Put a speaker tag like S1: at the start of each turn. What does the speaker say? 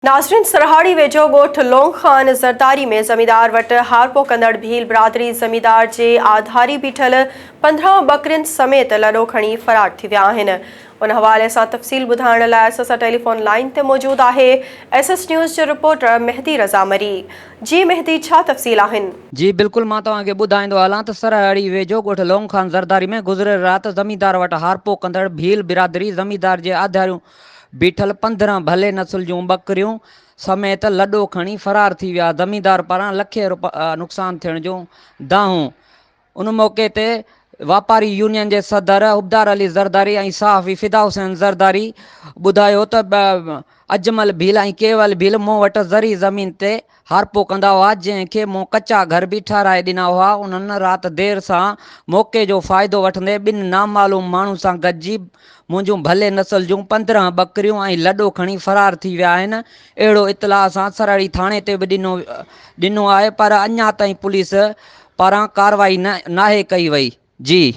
S1: नाज़रीन, सरहाड़ी वेझो ॻोठ लोंग ख़ान ज़रदारी में ज़मींदार वटि हारपो कंदड़ भील बिरादरी ज़मींदार जे आधारी बीठल 15 बकरियुनि समेत लॾो खणी फ़रार थी विया आहिनि। उन हवाले सां तफ़सील ॿुधाइण लाइ असां सां टेलीफोन लाइन ते मौजूदु आहे SS न्यूज़ जो रिपोर्टर मेहदी रज़ा मरी। जी मेहदी, छा तफ़सील आहिनि?
S2: जी बिल्कुल, मां तव्हांखे ॿुधाईंदो हलां त सरहाड़ी वेझो ॻोठ लोंग ख़ान ज़रदारी में गुज़िरियल राति ज़मींदार वटि हारपो कंदड़ भील बिरादरी ज़मींदार जे आधारियूं बीठल 15 भले नस्ल जूं बकरियूं समेत लॾो खणी फ़रार थी विया। ज़मींदार पारां लखे नुक़सान थियण जूं दाहूं। उन मौक़े ते वापारी यूनियन जे सदर उबदार अली ज़रदारी ऐं सहाफ़ी फिदा हुसैन ज़रदारी ॿुधायो त अजमल भील ऐं केवल भील मूं वटि ज़री ज़मीन ते हारपो कंदा हुआ, जंहिंखे मूं कचा घर बि ठाराए ॾिना हुआ। उन्हनि राति देर सां मौक़े जो फ़ाइदो वठंदे ॿिनि नामालूम माण्हू सां गॾिजी मुंहिंजूं भले नस्ल जूं 15 बकरियूं ऐं लॾो खणी फ़रार थी विया आहिनि। अहिड़ो इतलाह असां सरहाड़ी थाणे ते बि ॾिनो आहे, पर अञा ताईं पुलिस पारां कार्रवाई नाहे कई वई। जी।